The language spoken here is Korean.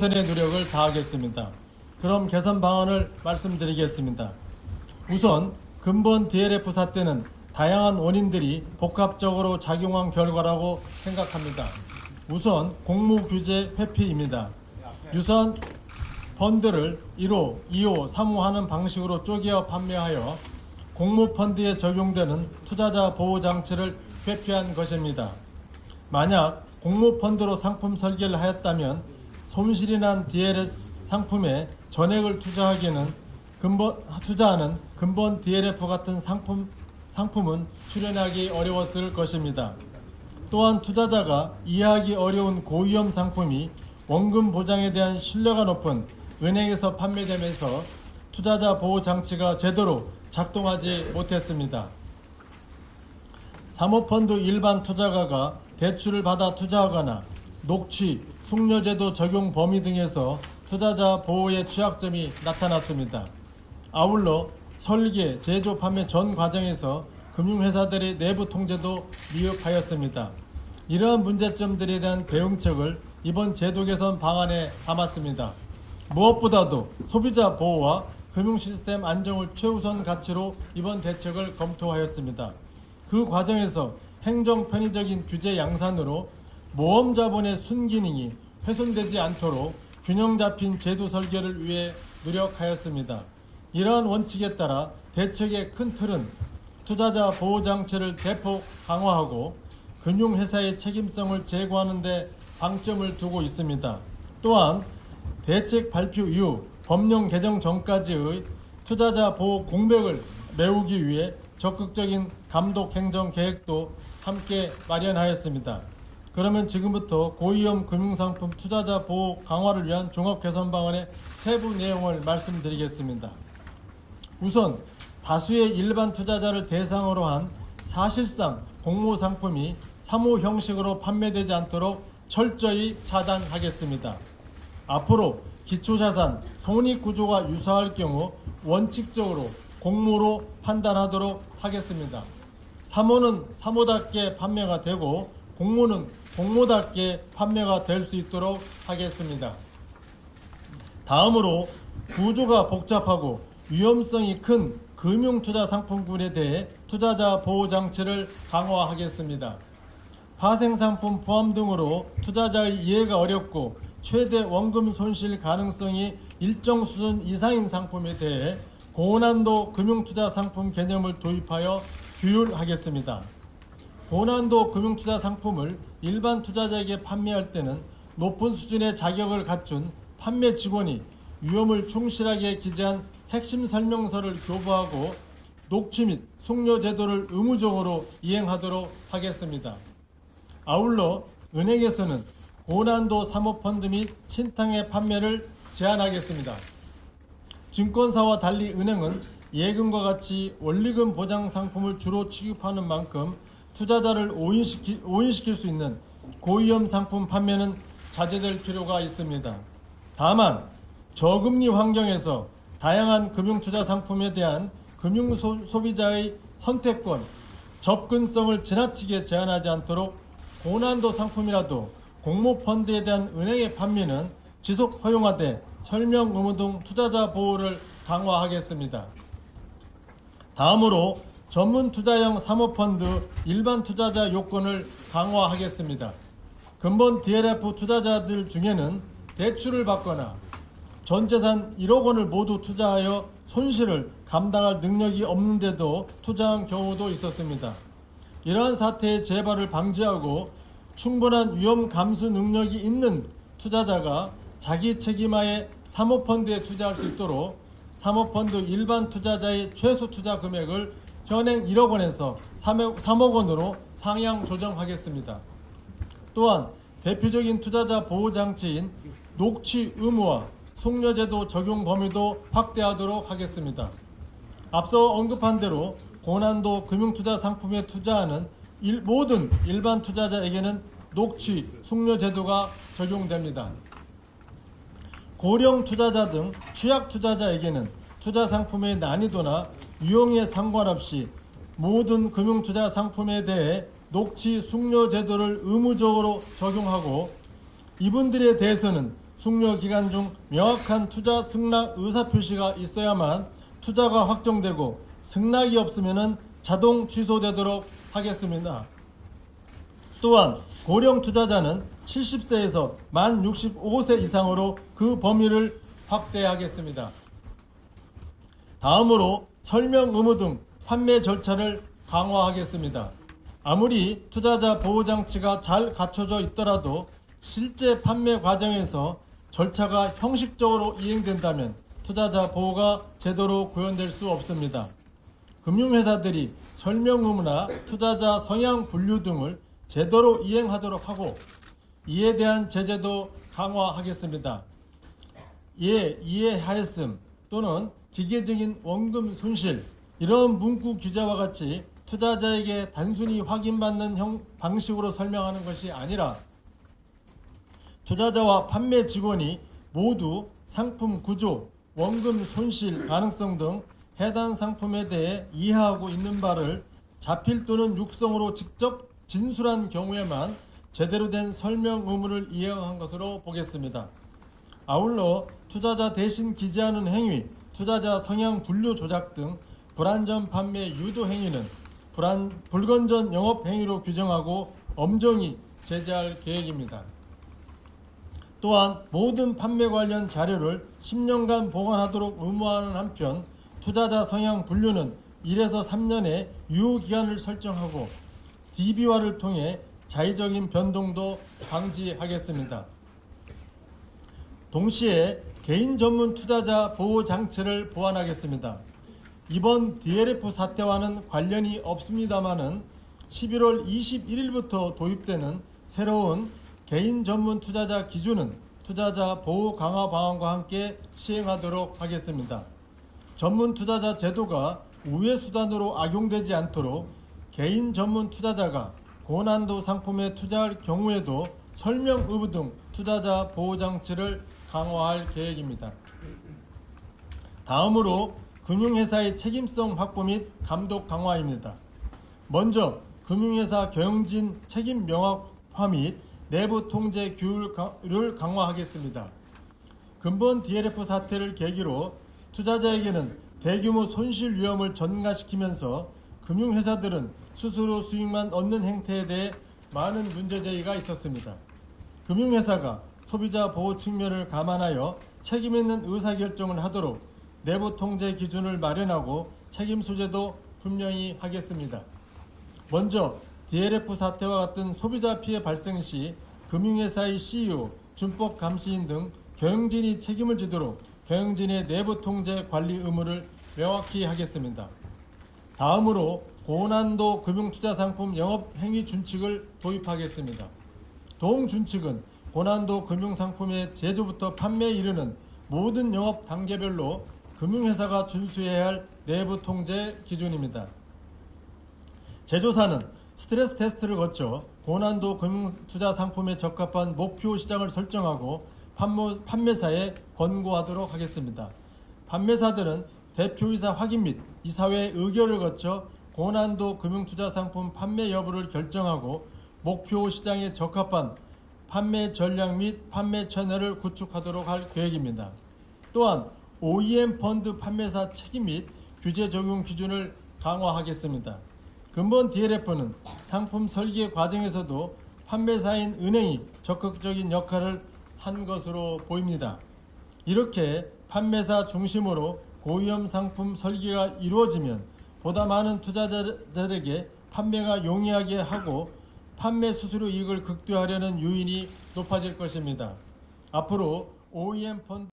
개선의 노력을 다하겠습니다. 그럼 개선 방안을 말씀드리겠습니다. 우선 근본 DLF 사태는 다양한 원인들이 복합적으로 작용한 결과라고 생각합니다. 우선 공모규제 회피입니다. 유사한 펀드를 1호, 2호, 3호 하는 방식으로 쪼개어 판매하여 공모펀드에 적용되는 투자자 보호장치를 회피한 것입니다. 만약 공모펀드로 상품 설계를 하였다면 손실이 난 DLS 상품에 전액을 투자하는 근본 DLF 같은 상품은 출연하기 어려웠을 것입니다. 또한 투자자가 이해하기 어려운 고위험 상품이 원금 보장에 대한 신뢰가 높은 은행에서 판매되면서 투자자 보호 장치가 제대로 작동하지 못했습니다. 사모펀드 일반 투자가가 대출을 받아 투자하거나 녹취, 숙려제도 적용 범위 등에서 투자자 보호의 취약점이 나타났습니다. 아울러 설계, 제조, 판매 전 과정에서 금융회사들의 내부 통제도 미흡하였습니다. 이러한 문제점들에 대한 대응책을 이번 제도 개선 방안에 담았습니다. 무엇보다도 소비자 보호와 금융시스템 안정을 최우선 가치로 이번 대책을 검토하였습니다. 그 과정에서 행정 편의적인 규제 양산으로 모험 자본의 순기능이 훼손되지 않도록 균형 잡힌 제도 설계를 위해 노력하였습니다. 이러한 원칙에 따라 대책의 큰 틀은 투자자 보호 장치를 대폭 강화하고 금융회사의 책임성을 제고하는 데 방점을 두고 있습니다. 또한 대책 발표 이후 법령 개정 전까지의 투자자 보호 공백을 메우기 위해 적극적인 감독 행정 계획도 함께 마련하였습니다. 그러면 지금부터 고위험 금융상품 투자자 보호 강화를 위한 종합 개선 방안의 세부 내용을 말씀드리겠습니다. 우선 다수의 일반 투자자를 대상으로 한 사실상 공모상품이 3호 형식으로 판매되지 않도록 철저히 차단하겠습니다. 앞으로 기초자산, 손익구조가 유사할 경우 원칙적으로 공모로 판단하도록 하겠습니다. 3호는 3호답게 판매가 되고 공모는 공모답게 판매가 될 수 있도록 하겠습니다. 다음으로 구조가 복잡하고 위험성이 큰 금융투자 상품군에 대해 투자자 보호장치를 강화하겠습니다. 파생상품 포함 등으로 투자자의 이해가 어렵고 최대 원금 손실 가능성이 일정 수준 이상인 상품에 대해 고난도 금융투자 상품 개념을 도입하여 규율하겠습니다. 고난도 금융투자 상품을 일반 투자자에게 판매할 때는 높은 수준의 자격을 갖춘 판매 직원이 위험을 충실하게 기재한 핵심 설명서를 교부하고 녹취 및 숙려 제도를 의무적으로 이행하도록 하겠습니다. 아울러 은행에서는 고난도 사모펀드 및 신탁의 판매를 제한하겠습니다. 증권사와 달리 은행은 예금과 같이 원리금 보장 상품을 주로 취급하는 만큼 투자자를 오인시킬 수 있는 고위험 상품 판매는 자제될 필요가 있습니다. 다만 저금리 환경에서 다양한 금융투자 상품에 대한 금융소비자의 선택권, 접근성을 지나치게 제한하지 않도록 고난도 상품이라도 공모펀드에 대한 은행의 판매는 지속 허용하되 설명 의무 등 투자자 보호를 강화하겠습니다. 다음으로 전문 투자형 사모펀드 일반 투자자 요건을 강화하겠습니다. 근본 DLF 투자자들 중에는 대출을 받거나 전재산 1억 원을 모두 투자하여 손실을 감당할 능력이 없는데도 투자한 경우도 있었습니다. 이러한 사태의 재발을 방지하고 충분한 위험 감수 능력이 있는 투자자가 자기 책임하에 사모펀드에 투자할 수 있도록 사모펀드 일반 투자자의 최소 투자 금액을 현행 1억 원에서 3억 원으로 상향 조정하겠습니다. 또한 대표적인 투자자 보호장치인 녹취 의무와 숙려제도 적용 범위도 확대하도록 하겠습니다. 앞서 언급한 대로 고난도 금융투자 상품에 투자하는 모든 일반 투자자에게는 녹취, 숙려제도가 적용됩니다. 고령 투자자 등 취약 투자자에게는 투자 상품의 난이도나 유형에 상관없이 모든 금융투자 상품에 대해 녹취, 숙려 제도를 의무적으로 적용하고 이분들에 대해서는 숙려 기간 중 명확한 투자 승낙 의사표시가 있어야만 투자가 확정되고 승낙이 없으면 자동 취소되도록 하겠습니다. 또한 고령 투자자는 70세에서 만 65세 이상으로 그 범위를 확대하겠습니다. 다음으로 설명 의무 등 판매 절차를 강화하겠습니다. 아무리 투자자 보호장치가 잘 갖춰져 있더라도 실제 판매 과정에서 절차가 형식적으로 이행된다면 투자자 보호가 제대로 구현될 수 없습니다. 금융회사들이 설명 의무나 투자자 성향 분류 등을 제대로 이행하도록 하고 이에 대한 제재도 강화하겠습니다. 이해하였음 또는 기계적인 원금 손실 이런 문구 규제와 같이 투자자에게 단순히 확인받는 방식으로 설명하는 것이 아니라 투자자와 판매 직원이 모두 상품 구조, 원금 손실 가능성 등 해당 상품에 대해 이해하고 있는 바를 자필 또는 육성으로 직접 진술한 경우에만 제대로 된 설명 의무를 이행한 것으로 보겠습니다. 아울러 투자자 대신 기재하는 행위, 투자자 성향 분류 조작 등 불안전 판매 유도 행위는 불건전 영업 행위로 규정하고 엄정히 제재할 계획입니다. 또한 모든 판매 관련 자료를 10년간 보관하도록 의무화하는 한편 투자자 성향 분류는 1에서 3년의 유효기간을 설정하고 DB화를 통해 자의적인 변동도 방지하겠습니다. 동시에 개인 전문 투자자 보호 장치를 보완하겠습니다. 이번 DLF 사태와는 관련이 없습니다마는 11월 21일부터 도입되는 새로운 개인 전문 투자자 기준은 투자자 보호 강화 방안과 함께 시행하도록 하겠습니다. 전문 투자자 제도가 우회 수단으로 악용되지 않도록 개인 전문 투자자가 고난도 상품에 투자할 경우에도 설명 의무 등 투자자 보호 장치를 강화할 계획입니다. 다음으로 금융회사의 책임성 확보 및 감독 강화입니다. 먼저 금융회사 경영진 책임 명확화 및 내부 통제 규율을 강화하겠습니다. 근본 DLF 사태를 계기로 투자자에게는 대규모 손실 위험을 전가시키면서 금융회사들은 스스로 수익만 얻는 행태에 대해 많은 문제제기가 있었습니다. 금융회사가 소비자 보호 측면을 감안하여 책임 있는 의사결정을 하도록 내부 통제 기준을 마련하고 책임 소재도 분명히 하겠습니다. 먼저 DLF 사태와 같은 소비자 피해 발생 시 금융회사의 CEO, 준법 감시인 등 경영진이 책임을 지도록 경영진의 내부 통제 관리 의무를 명확히 하겠습니다. 다음으로 고난도 금융투자상품 영업행위 준칙을 도입하겠습니다. 동준칙은 고난도 금융상품의 제조부터 판매에 이르는 모든 영업 단계별로 금융회사가 준수해야 할 내부 통제 기준입니다. 제조사는 스트레스 테스트를 거쳐 고난도 금융투자 상품에 적합한 목표 시장을 설정하고 판매사에 권고하도록 하겠습니다. 판매사들은 대표이사 확인 및 이사회 의결을 거쳐 고난도 금융투자 상품 판매 여부를 결정하고 목표 시장에 적합한 판매 전략 및 판매 채널을 구축하도록 할 계획입니다. 또한 OEM 펀드 판매사 책임 및 규제 적용 기준을 강화하겠습니다. 근본 DLF는 상품 설계 과정에서도 판매사인 은행이 적극적인 역할을 한 것으로 보입니다. 이렇게 판매사 중심으로 고위험 상품 설계가 이루어지면 보다 많은 투자자들에게 판매가 용이하게 하고 판매 수수료 이익을 극대화하려는 요인이 높아질 것입니다. 앞으로 OEM 펀드